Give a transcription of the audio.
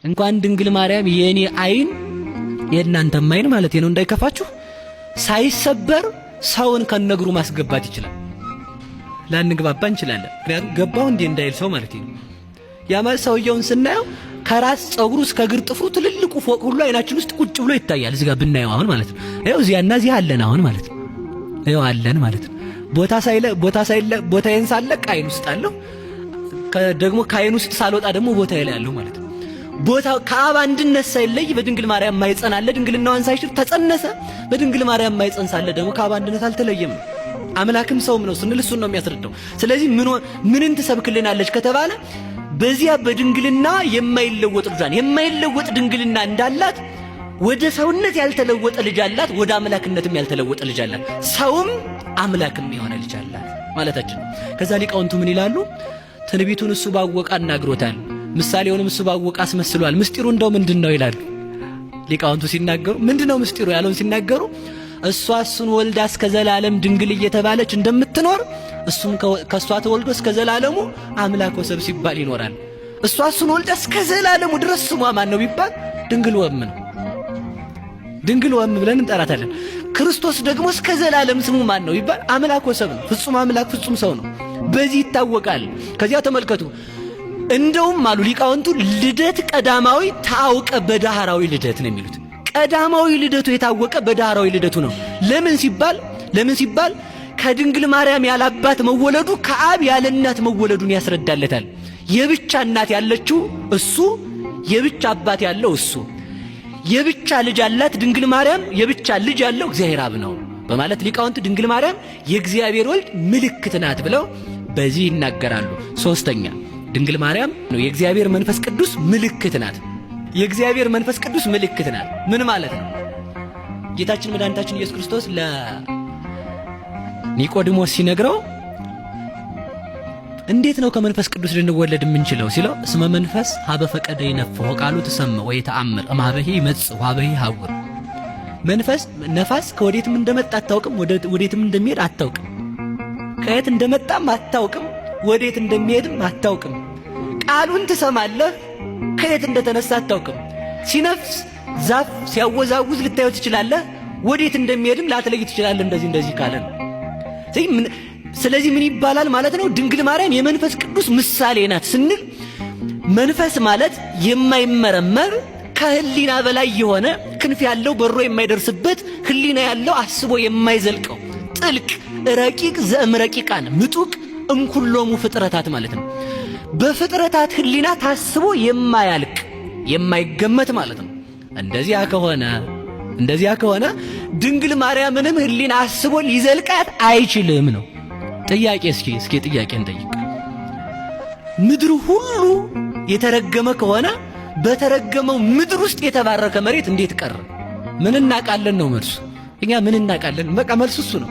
እንኳን ድንግል ማርያም የኔ አይን የእናንተም አይን ማለት ነው እንዳይከፋችሁ ሳይሰበር ሰውን ከነግሩ ማስገባት ይችላል። ላንግባባ እንችላለን። ምክንያቱም ገባው እንዴ እንዳይል ሰው ማለት ነው። ያማ ሰውየውን ስናየው ከራስ ጸጉሩ እስከ እግር ጥፍሩ ትልልቁ ፎቅ ሁሉ አይናችን ውስጥ ቁጭ ብሎ ይታያል። እዚህ ጋር ብናየው አሁን ማለት ነው ይኸው እዚያና እዚህ አለን አሁን ማለት ነው ይኸው አለን ማለት ነው። ቦታዬን ሳለቅ አይን ውስጥ አለው ደግሞ ከአይን ውስጥ ሳልወጣ ደግሞ ቦታዬ ላይ ያለው ማለት ነው። ቦታው ከአብ አንድነት ሳይለይ በድንግል ማርያም ማይጸን አለ። ድንግልናዋን ሳይሽር ተጸነሰ። በድንግል ማርያም ማይጸን ሳለ ደግሞ ከአብ አንድነት አልተለየም። አምላክም ሰውም ነው ስንል እሱን ነው የሚያስረዳው። ስለዚህ ምንን ትሰብክልናለች ከተባለ በዚያ በድንግልና የማይለወጥ ልጇን የማይለወጥ ድንግልና እንዳላት ወደ ሰውነት ያልተለወጠ ልጅ አላት፣ ወደ አምላክነትም ያልተለወጠ ልጅ አላት። ሰውም አምላክም የሆነ ልጅ አላት ማለታችን ነው። ከዛ ሊቃውንቱ ምን ይላሉ? ትንቢቱን እሱ ባወቀ አናግሮታል፣ ምሳሌውንም እሱ ባወቀ አስመስሏል። ምስጢሩ እንደው ምንድነው ይላሉ ሊቃውንቱ ሲናገሩ። ምንድነው ምስጢሩ ያለውን ሲናገሩ እሷ እሱን ወልዳ እስከ ዘላለም ድንግል እየተባለች እንደምትኖር እሱም ከሷ ተወልዶ እስከ ዘላለሙ አምላክ ወሰብ ሲባል ይኖራል። እሷ እሱን ወልዳ እስከ ዘላለሙ ድረስ ስሟ ማን ነው ቢባል ድንግል ወም ነው። ድንግል ወም ብለን እንጠራታለን። ክርስቶስ ደግሞ እስከ ዘላለም ስሙ ማን ነው ቢባል አምላክ ወሰብ ነው። ፍጹም አምላክ ፍጹም ሰው ነው። በዚህ ይታወቃል። ከዚያ ተመልከቱ እንደውም አሉ ሊቃውንቱ ልደት ቀዳማዊ ታውቀ በዳህራዊ ልደት ነው የሚሉት። ቀዳማዊ ልደቱ የታወቀ በዳህራዊ ልደቱ ነው። ለምን ሲባል ከድንግል ማርያም ያላባት መወለዱ ከአብ ያለ እናት መወለዱን ያስረዳለታል። የብቻ እናት ያለችው እሱ፣ የብቻ አባት ያለው እሱ፣ የብቻ ልጅ ያላት ድንግል ማርያም፣ የብቻ ልጅ ያለው እግዚአብሔር አብ ነው በማለት ሊቃውንት ድንግል ማርያም የእግዚአብሔር ወልድ ምልክት ናት ብለው በዚህ ይናገራሉ። ሶስተኛ ድንግል ማርያም ነው የእግዚአብሔር መንፈስ ቅዱስ ምልክት ናት። የእግዚአብሔር መንፈስ ቅዱስ ምልክት ናት። ምን ማለት ነው? ጌታችን መድኃኒታችን ኢየሱስ ክርስቶስ ለኒቆዲሞስ ሲነግረው እንዴት ነው ከመንፈስ ቅዱስ ልንወለድ የምንችለው ሲለው እስመ መንፈስ ሀበ ፈቀደ ይነፍሖ ቃሉ ተሰማ ወይ ተአምር እምኀበሂ ይመጽእ ወኀበሂ ይሐውር። መንፈስ ነፋስ ከወዴትም እንደመጣ አታውቅም፣ ወዴትም እንደሚሄድ አታውቅም። ከየት እንደመጣም አታውቅም፣ ወዴት እንደሚሄድም አታውቅም። ቃሉን ትሰማለህ፣ ከየት እንደተነሳ አታውቅም። ሲነፍስ ዛፍ ሲያወዛውዝ ልታየው ትችላለህ፣ ወዴት እንደሚሄድም ላትለይ ትችላለህ። እንደዚህ ካለ ስለዚህ ምን ይባላል ማለት ነው? ድንግል ማርያም የመንፈስ ቅዱስ ምሳሌ ናት ስንል መንፈስ ማለት የማይመረመር ከህሊና በላይ የሆነ ክንፍ ያለው በሮ የማይደርስበት ህሊና ያለው አስቦ የማይዘልቀው ጥልቅ ረቂቅ ዘእምረቂቃን ምጡቅ እምኩሎሙ ፍጥረታት ማለት ነው። በፍጥረታት ህሊና ታስቦ የማያልቅ የማይገመት ማለት ነው። እንደዚያ ከሆነ ድንግል ማርያምንም ህሊና አስቦ ሊዘልቃት አይችልም ነው። ጥያቄ እስኪ ጥያቄ እንጠይቅ። ምድር ሁሉ የተረገመ ከሆነ በተረገመው ምድር ውስጥ የተባረከ መሬት እንዴት ቀረ? ምን እናቃለን ነው መልሱ። እኛ ምን እናቃለን? በቃ መልሱ እሱ ነው።